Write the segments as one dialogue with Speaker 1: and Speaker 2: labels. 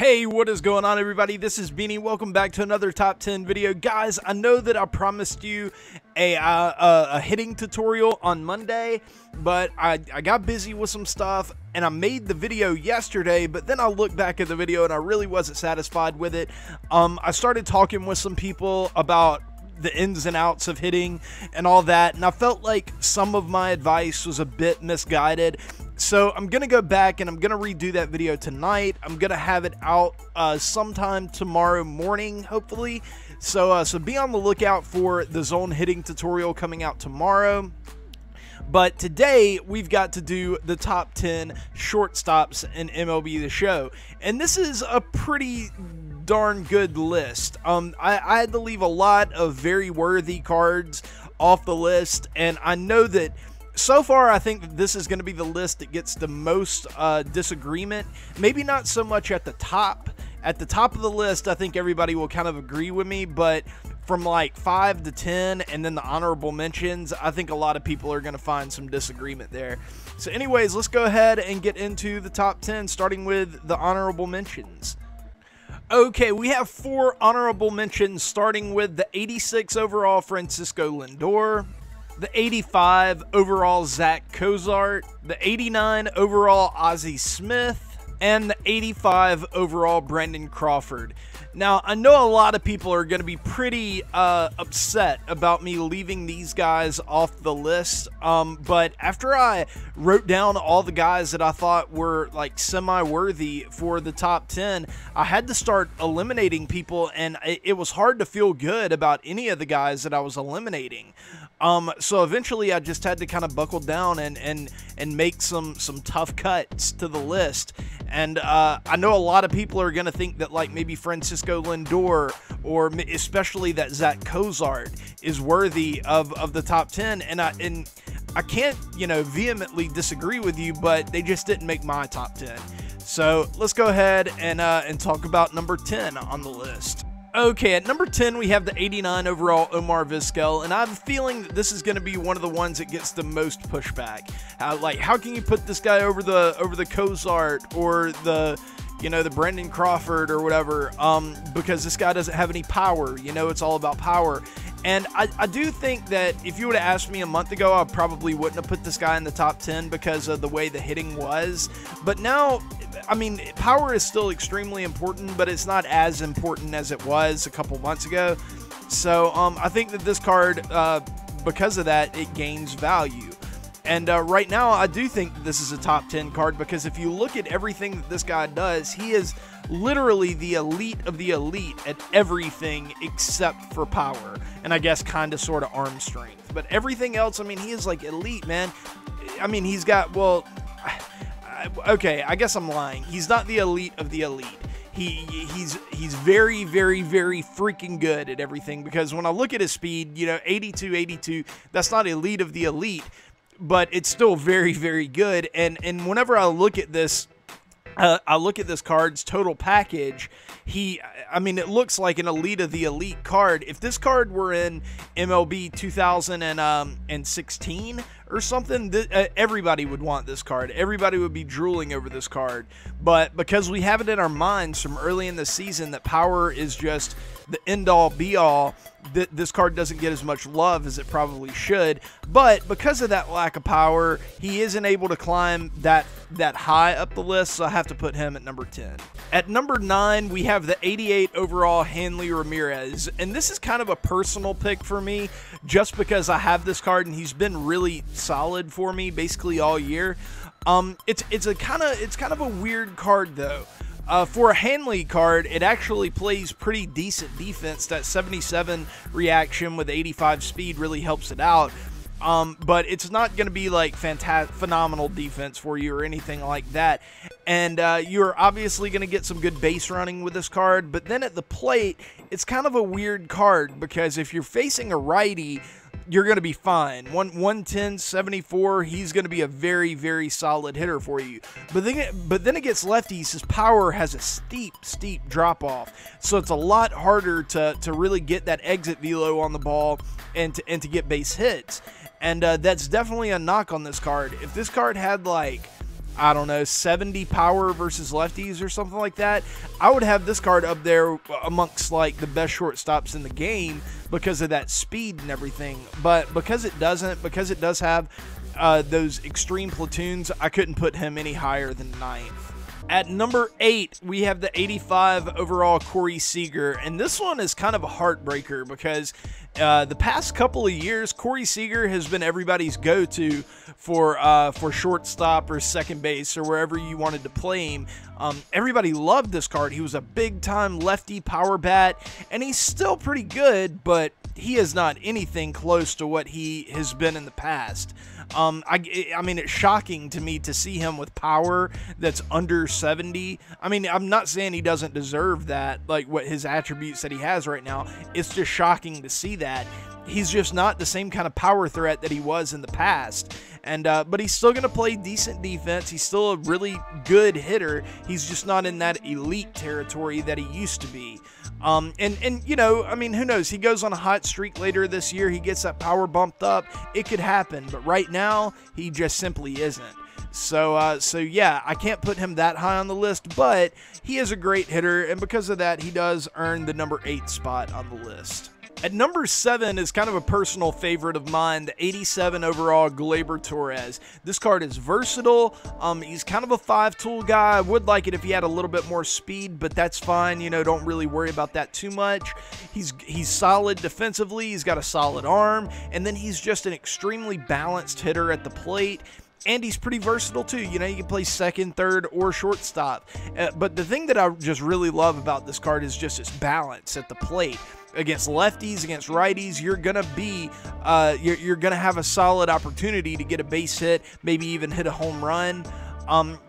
Speaker 1: Hey, what is going on, everybody? This is Beanie. Welcome back to another top 10 video. Guys, I know that I promised you a hitting tutorial on Monday, but I got busy with some stuff and I made the video yesterday, but then I looked back at the video and I really wasn't satisfied with it. I started talking with some people about the ins and outs of hitting and all that, and I felt like some of my advice was a bit misguided. So I'm going to go back and I'm going to redo that video tonight. I'm going to have it out sometime tomorrow morning, hopefully. So be on the lookout for the zone hitting tutorial coming out tomorrow. But today we've got to do the top 10 shortstops in MLB The Show. And this is a pretty darn good list. I had to leave a lot of very worthy cards off the list, and I know that so far, I think that this is going to be the list that gets the most disagreement. Maybe not so much at the top. At the top of the list, I think everybody will kind of agree with me, but from like 5 to 10 and then the honorable mentions, I think a lot of people are going to find some disagreement there. So anyways, let's go ahead and get into the top 10, starting with the honorable mentions. Okay, we have 4 honorable mentions, starting with the 86 overall Francisco Lindor, the 85 overall Zack Cozart, the 89 overall Ozzie Smith, and the 85 overall Brandon Crawford. Now, I know a lot of people are going to be pretty upset about me leaving these guys off the list, but after I wrote down all the guys that I thought were like semi-worthy for the top 10, I had to start eliminating people, and it was hard to feel good about any of the guys that I was eliminating. So eventually I just had to kind of buckle down and make some tough cuts to the list. And I know a lot of people are going to think that like maybe Francisco Lindor or especially that Zack Cozart is worthy of the top 10. And I can't, vehemently disagree with you, but they just didn't make my top 10. So let's go ahead and talk about number 10 on the list. Okay, at number 10, we have the 89 overall Omar Vizquel, and I have a feeling that this is going to be one of the ones that gets the most pushback. How can you put this guy over the Cozart or the Brandon Crawford or whatever? Because this guy doesn't have any power. It's all about power. And I do think that if you would have asked me a month ago, I probably wouldn't have put this guy in the top 10 because of the way the hitting was. But now, I mean, power is still extremely important, but it's not as important as it was a couple months ago. So I think that this card, because of that, it gains value. And right now, I do think that this is a top 10 card because if you look at everything that this guy does, he is literally the elite of the elite at everything except for power. And I guess kind of sort of arm strength. But everything else, I mean, he is like elite, man. I mean, he's got, well, okay, I guess I'm lying. He's not the elite of the elite. He's very, very, very freaking good at everything because when I look at his speed, 82, that's not elite of the elite, but it's still very, very good. And whenever I look at this, card's total package, it looks like an elite of the elite card. If this card were in MLB 2016 or something, everybody would want this card. Everybody would be drooling over this card. But because we have it in our minds from early in the season that power is just the end-all, be-all, this card doesn't get as much love as it probably should. But because of that lack of power, he isn't able to climb that high up the list, so I have to put him at number 10. At number 9, we have the 88 overall Hanley Ramirez, and this is kind of a personal pick for me just because I have this card and he's been really solid for me basically all year. It's kind of a weird card though. For a Hanley card, it actually plays pretty decent defense. That 77 reaction with 85 speed really helps it out. But it's not going to be like phenomenal defense for you or anything like that. And you're obviously going to get some good base running with this card. But then at the plate, it's kind of a weird card because if you're facing a righty, you're going to be fine. 110, 74, he's going to be a very, very solid hitter for you. But then against lefties, his power has a steep drop off. So it's a lot harder to really get that exit velo on the ball and to get base hits. And that's definitely a knock on this card. If this card had like I don't know, 70 power versus lefties or something like that, I would have this card up there amongst like the best shortstops in the game because of that speed and everything. But because it doesn't, because it does have those extreme platoons, I couldn't put him any higher than 9th. At number 8, we have the 85 overall Corey Seager, and this one is kind of a heartbreaker because the past couple of years, Corey Seager has been everybody's go-to for shortstop or second base or wherever you wanted to play him. Everybody loved this card. He was a big-time lefty power bat, and he's still pretty good, but he is not anything close to what he has been in the past. I mean, it's shocking to me to see him with power that's under 70. I mean, I'm not saying he doesn't deserve that, like what his attributes that he has right now. It's just shocking to see that. He's just not the same kind of power threat that he was in the past. And but he's still going to play decent defense. He's still a really good hitter. He's just not in that elite territory that he used to be. And you know, I mean, who knows? He goes on a hot streak later this year. He gets that power bumped up. It could happen. But right now, he just simply isn't. So yeah, I can't put him that high on the list, but he is a great hitter. And because of that, he does earn the number 8 spot on the list. At number 7 is kind of a personal favorite of mine, the 87 overall Gleyber Torres. This card is versatile. He's kind of a 5-tool guy. I would like it if he had a little bit more speed, but that's fine. You know, don't really worry about that too much. He's solid defensively. He's got a solid arm, and then he's just an extremely balanced hitter at the plate. And he's pretty versatile too. You know, you can play second, third, or shortstop. But the thing that I just really love about this card is just its balance at the plate. Against lefties, against righties, you're gonna be, you're gonna have a solid opportunity to get a base hit, maybe even hit a home run.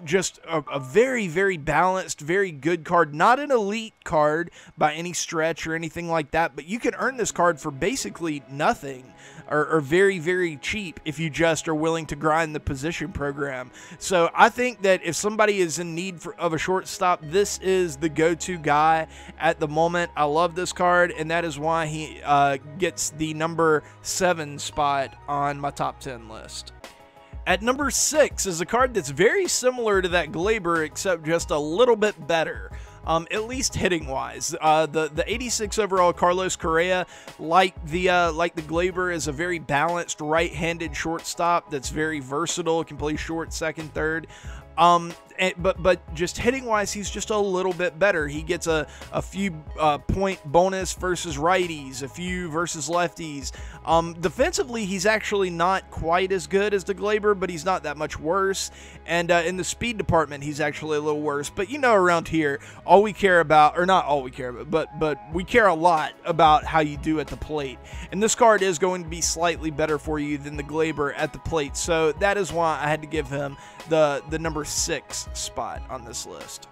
Speaker 1: Just a very, very balanced, very good card. Not an elite card by any stretch or anything like that, but you can earn this card for basically nothing. Or very, very cheap if you just are willing to grind the position program. So I think that if somebody is in need of a shortstop, this is the go-to guy at the moment. I love this card, and that is why he gets the number 7 spot on my top 10 list. At number 6 is a card that's very similar to that Gleyber, except just a little bit better. At least hitting-wise. The 86 overall Carlos Correa, like the Gleyber, is a very balanced right-handed shortstop that's very versatile, can play short, second, third. But just hitting-wise, he's just a little bit better. He gets a few point bonus versus righties, a few versus lefties. Defensively, he's actually not quite as good as the Gleyber, but he's not that much worse. And in the speed department, he's actually a little worse. But you know, around here, all we care about, or not all we care about, but we care a lot about how you do at the plate. And this card is going to be slightly better for you than the Gleyber at the plate. So that is why I had to give him the number 6 spot on this list.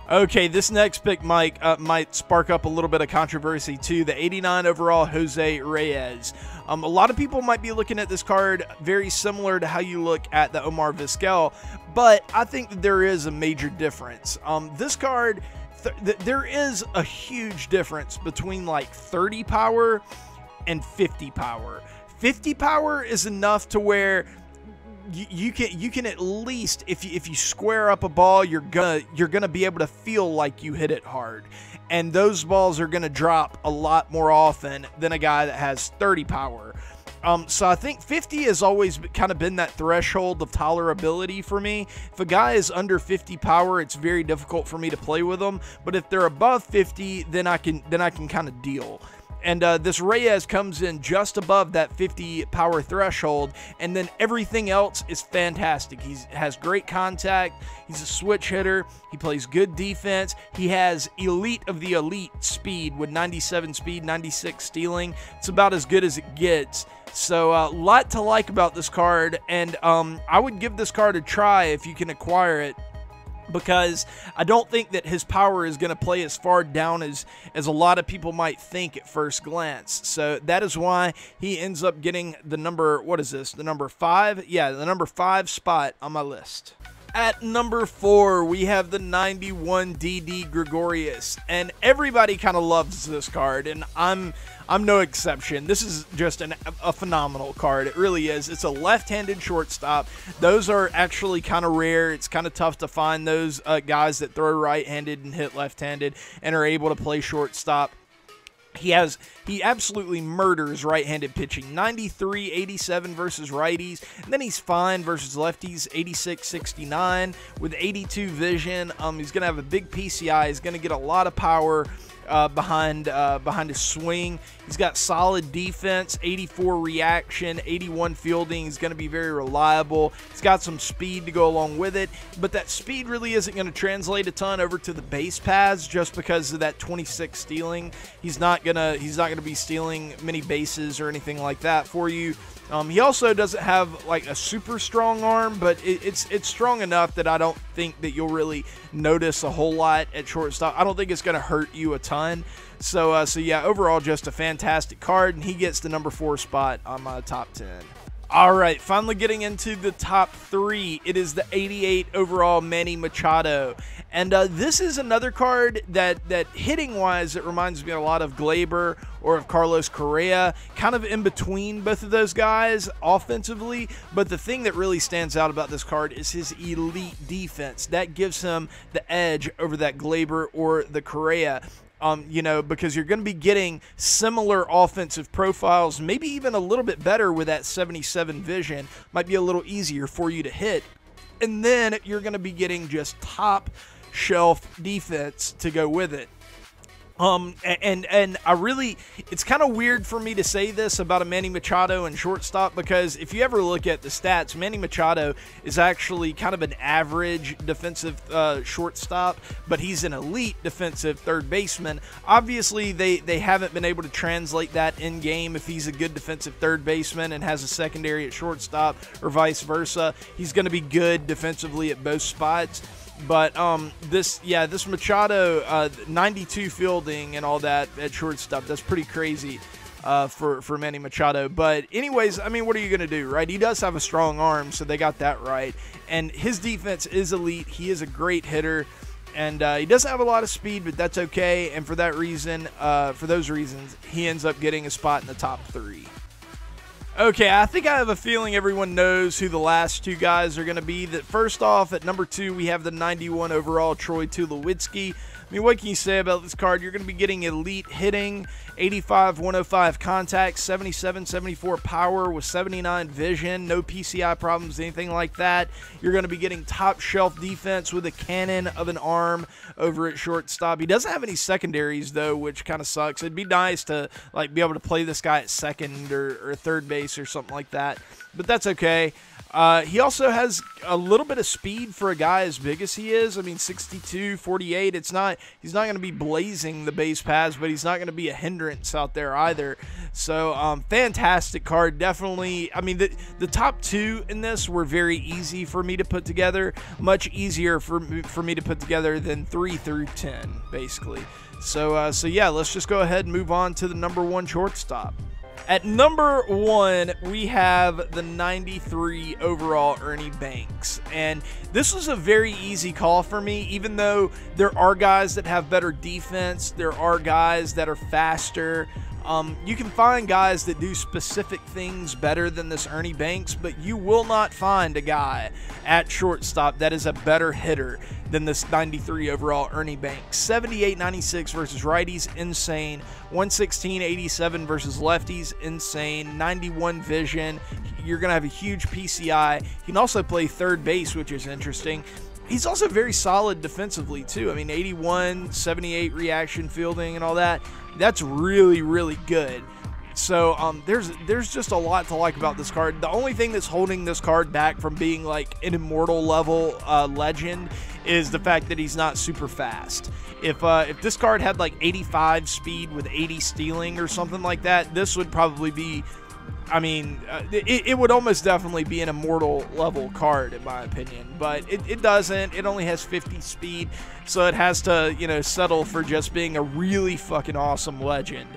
Speaker 1: Okay, this next pick might spark up a little bit of controversy too. The 89 overall Jose Reyes. A lot of people might be looking at this card very similar to how you look at the Omar Vizquel, but I think that there is a major difference. This card, there is a huge difference between like 30 power and 50 power. 50 power is enough to where you can at least, if you square up a ball, you're gonna be able to feel like you hit it hard, and those balls are gonna drop a lot more often than a guy that has 30 power. So I think 50 has always kind of been that threshold of tolerability for me. If a guy is under 50 power, it's very difficult for me to play with them. But if they're above 50, then I can kind of deal. And this Reyes comes in just above that 50 power threshold, and then everything else is fantastic. He has great contact. He's a switch hitter. He plays good defense. He has elite of the elite speed with 97 speed, 96 stealing. It's about as good as it gets. So a lot to like about this card, and I would give this card a try if you can acquire it, because I don't think that his power is going to play as far down as a lot of people might think at first glance. So that is why he ends up getting the number, what is this, the number 5? Yeah, the number 5 spot on my list. At number 4, we have the 91 Didi Gregorius, and everybody kind of loves this card, and I'm I'm no exception. This is just a phenomenal card. It really is. It's a left-handed shortstop. Those are actually kind of rare. It's kind of tough to find those guys that throw right-handed and hit left-handed and are able to play shortstop. He absolutely murders right-handed pitching. 93, 87 versus righties. And then he's fine versus lefties. 86, 69 with 82 vision. He's going to have a big PCI. He's going to get a lot of power behind his swing. He's got solid defense, 84 reaction, 81 fielding. He's going to be very reliable. He's got some speed to go along with it, but that speed really isn't going to translate a ton over to the base paths just because of that 26 stealing. He's not gonna be stealing many bases or anything like that for you. He also doesn't have like a super strong arm, but it's strong enough that I don't think that you'll really notice a whole lot at shortstop. I don't think it's going to hurt you a ton. So yeah, overall, just a fantastic card, and he gets the number 4 spot on my top 10. All right, finally getting into the top 3. It is the 88 overall Manny Machado. And this is another card that hitting-wise, it reminds me a lot of Gleyber or of Carlos Correa, kind of in between both of those guys offensively. But the thing that really stands out about this card is his elite defense. That gives him the edge over that Gleyber or the Correa. You know, because you're going to be getting similar offensive profiles, maybe even a little bit better with that 77 vision. Might be a little easier for you to hit. And then you're going to be getting just top shelf defense to go with it. And I really, it's kind of weird for me to say this about a Manny Machado and shortstop, because if you ever look at the stats, Manny Machado is actually kind of an average defensive shortstop, but he's an elite defensive third baseman. Obviously, they haven't been able to translate that in game. If he's a good defensive third baseman and has a secondary at shortstop or vice versa, he's going to be good defensively at both spots. But this Machado, 92 fielding and all that at shortstop, that's pretty crazy for Manny Machado. But anyways, I mean, what are you going to do, right? He does have a strong arm, so they got that right. And his defense is elite. He is a great hitter. And he doesn't have a lot of speed, but that's okay. And for that reason, for those reasons, he ends up getting a spot in the top 3. Okay, I think I have a feeling everyone knows who the last 2 guys are going to be. That first off, at number 2, we have the 91 overall Troy Tulowitzki. I mean, what can you say about this card? You're going to be getting elite hitting, 85, 105 contact, 77, 74 power with 79 vision, no PCI problems, anything like that. You're going to be getting top shelf defense with a cannon of an arm over at shortstop. He doesn't have any secondaries though, which kind of sucks. It'd be nice to like be able to play this guy at second or third base or something like that, but that's okay. He also has a little bit of speed for a guy as big as he is. I mean, 62, 48. He's not going to be blazing the base paths, but he's not going to be a hindrance out there either. So, fantastic card. Definitely. I mean, the top 2 in this were very easy for me to put together. Much easier for me to put together than 3 through 10, basically. So yeah, let's just go ahead and move on to the number 1 shortstop. At number 1, we have the 93 overall Ernie Banks. And this was a very easy call for me, even though there are guys that have better defense. There are guys that are faster. You can find guys that do specific things better than this Ernie Banks, but you will not find a guy at shortstop that is a better hitter than this 93 overall Ernie Banks. 78-96 versus righties, insane. 116-87 versus lefties, insane. 91 vision. You're going to have a huge PCI. He can also play third base, which is interesting. He's also very solid defensively, too. I mean, 81, 78 reaction fielding and all that. That's really, really good. So there's just a lot to like about this card. The only thing that's holding this card back from being like an immortal level legend is the fact that he's not super fast. If this card had like 85 speed with 80 stealing or something like that, this would probably be, I mean, it would almost definitely be an immortal level card in my opinion, but it doesn't. It only has 50 speed, so it has to, you know, settle for just being a really fucking awesome legend.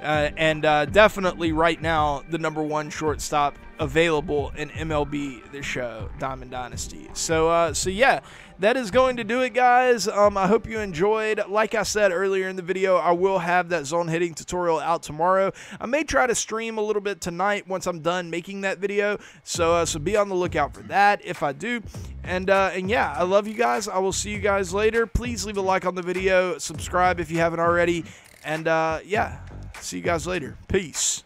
Speaker 1: and definitely right now the #1 shortstop available in MLB The Show Diamond Dynasty. So yeah, that is going to do it, guys. I hope you enjoyed. Like I said earlier in the video, I will have that zone hitting tutorial out tomorrow. I may try to stream a little bit tonight once I'm done making that video, so be on the lookout for that if I do. And yeah, I love you guys. I will see you guys later. Please leave a like on the video, subscribe if you haven't already, and yeah, see you guys later. Peace.